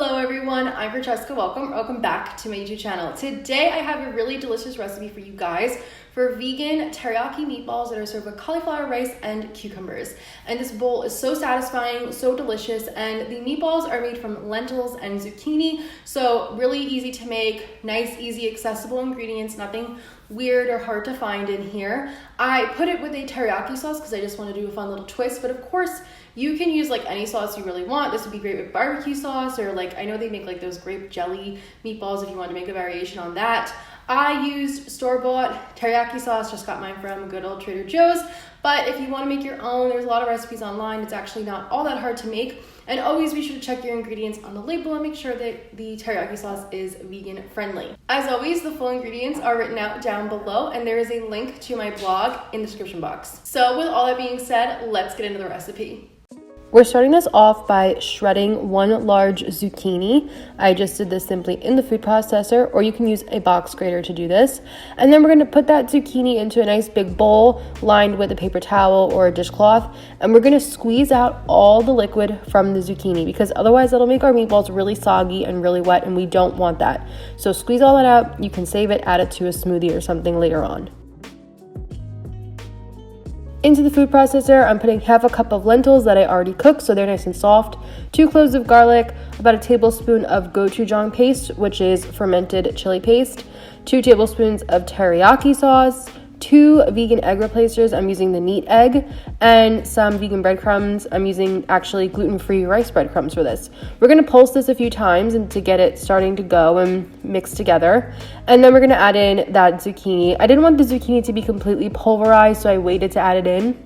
Hello everyone, I'm Francesca. Welcome back to my YouTube channel. Today I have a really delicious recipe for you guys for vegan teriyaki meatballs that are served with cauliflower rice and cucumbers. And this bowl is so satisfying, so delicious, and the meatballs are made from lentils and zucchini, so really easy to make, nice, easy, accessible ingredients, nothing weird or hard to find in here. I put it with a teriyaki sauce because I just want to do a fun little twist, but of course you can use like any sauce you really want. This would be great with barbecue sauce, or like I know they make like those grape jelly meatballs if you want to make a variation on that. I used store-bought teriyaki sauce, just got mine from good old Trader Joe's, but if you want to make your own, there's a lot of recipes online. It's actually not all that hard to make, and always be sure to check your ingredients on the label and make sure that the teriyaki sauce is vegan friendly. As always, the full ingredients are written out down below, and there is a link to my blog in the description box. So with all that being said, let's get into the recipe. We're starting this off by shredding one large zucchini. I just did this simply in the food processor, or you can use a box grater to do this. And then we're gonna put that zucchini into a nice big bowl lined with a paper towel or a dishcloth. And we're gonna squeeze out all the liquid from the zucchini because otherwise it'll make our meatballs really soggy and really wet, and we don't want that. So squeeze all that out. You can save it, add it to a smoothie or something later on. Into the food processor, I'm putting half a cup of lentils that I already cooked so they're nice and soft, 2 cloves of garlic, about a tablespoon of gochujang paste, which is fermented chili paste, 2 tablespoons of teriyaki sauce, 2 vegan egg replacers, I'm using the neat egg, and some vegan breadcrumbs. I'm using actually gluten-free rice breadcrumbs for this. We're gonna pulse this a few times and to get it starting to go and mix together. And then we're gonna add in that zucchini. I didn't want the zucchini to be completely pulverized, so I waited to add it in.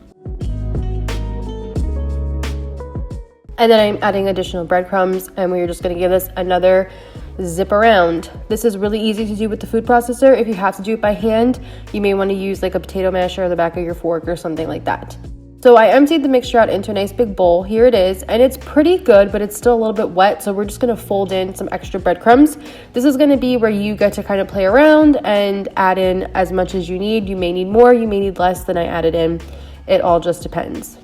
And then I'm adding additional breadcrumbs, and we're just gonna give this another zip around. This is really easy to do with the food processor. If you have to do it by hand, you may want to use like a potato masher or the back of your fork or something like that. So I emptied the mixture out into a nice big bowl. Here it is, and it's pretty good, but it's still a little bit wet, so we're just going to fold in some extra breadcrumbs. This is going to be where you get to kind of play around and add in as much as you need. You may need more, you may need less than I added in. It all just depends.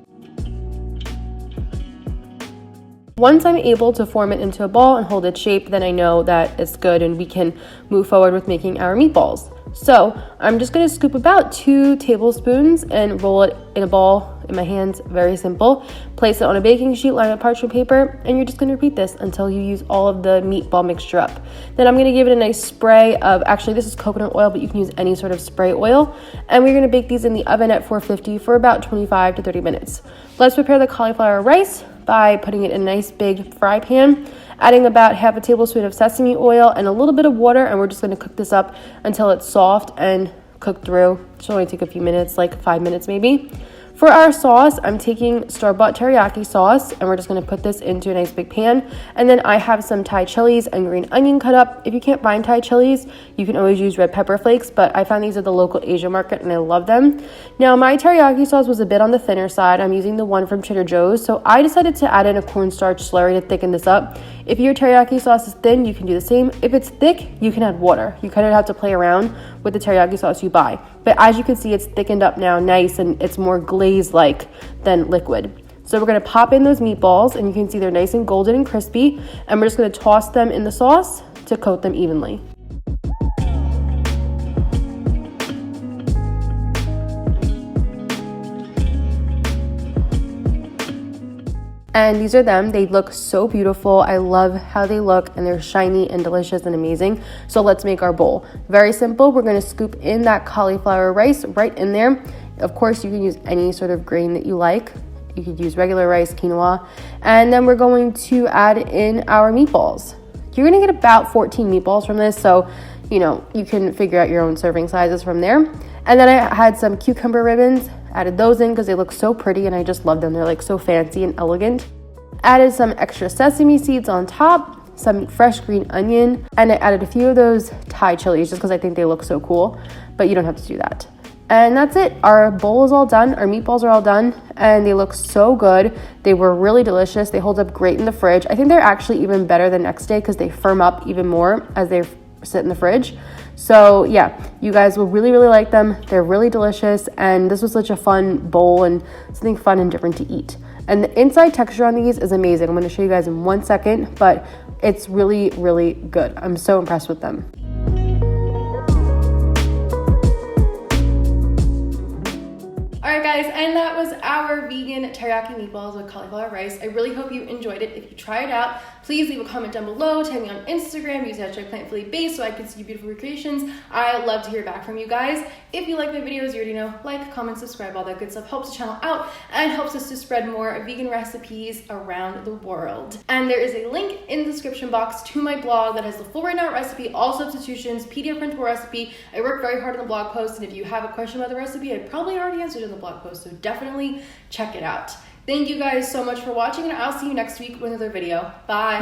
Once I'm able to form it into a ball and hold its shape, then I know that it's good and we can move forward with making our meatballs. So I'm just going to scoop about 2 tablespoons and roll it in a ball in my hands. Very simple. Place it on a baking sheet, line with parchment paper, and you're just going to repeat this until you use all of the meatball mixture up. Then I'm going to give it a nice spray of, actually this is coconut oil, but you can use any sort of spray oil. And we're going to bake these in the oven at 450 for about 25 to 30 minutes. Let's prepare the cauliflower rice by putting it in a nice big fry pan, adding about half a tablespoon of sesame oil and a little bit of water, and we're just going to cook this up until it's soft and cooked through. It should only take a few minutes, like 5 minutes maybe. For our sauce, I'm taking store-bought teriyaki sauce, and we're just going to put this into a nice big pan. And then I have some Thai chilies and green onion cut up. If you can't find Thai chilies, you can always use red pepper flakes, but I found these at the local Asia market and I love them. Now, my teriyaki sauce was a bit on the thinner side. I'm using the one from Trader Joe's, so I decided to add in a cornstarch slurry to thicken this up. If your teriyaki sauce is thin, you can do the same. If it's thick, you can add water. You kind of have to play around with the teriyaki sauce you buy. But as you can see, it's thickened up now nice, and it's more glaze-like than liquid. So we're going to pop in those meatballs, and you can see they're nice and golden and crispy, and we're just going to toss them in the sauce to coat them evenly. And these are them. They look so beautiful. I love how they look, and they're shiny and delicious and amazing. So let's make our bowl. Very simple. We're going to scoop in that cauliflower rice right in there. Of course, you can use any sort of grain that you like. You could use regular rice, quinoa. And then we're going to add in our meatballs. You're going to get about 14 meatballs from this, so you can figure out your own serving sizes from there. And then I had some cucumber ribbons. Added those in because they look so pretty and I just love them. They're like so fancy and elegant. Added some extra sesame seeds on top, some fresh green onion, and I added a few of those Thai chilies just because I think they look so cool, but you don't have to do that. And that's it. Our bowl is all done. Our meatballs are all done, and they look so good. They were really delicious. They hold up great in the fridge. I think they're actually even better the next day because they firm up even more as they sit in the fridge. So yeah, you guys will really, really like them. They're really delicious, and this was such a fun bowl and something fun and different to eat. And the inside texture on these is amazing. I'm going to show you guys in 1 second, but It's really, really good. I'm so impressed with them. Alright guys, and that was our vegan teriyaki meatballs with cauliflower rice. I really hope you enjoyed it. If you try it out, please leave a comment down below, tag me on Instagram, use hashtag plantifullybased so I can see your beautiful recreations. I love to hear back from you guys. If you like my videos, you already know, like, comment, subscribe, all that good stuff helps the channel out and helps us to spread more vegan recipes around the world. And there is a link in the description box to my blog that has the full written out recipe, all substitutions, PDF printable recipe. I work very hard on the blog post, and if you have a question about the recipe, I probably already answered in the blog post, so definitely check it out. Thank you guys so much for watching, and I'll see you next week with another video. Bye.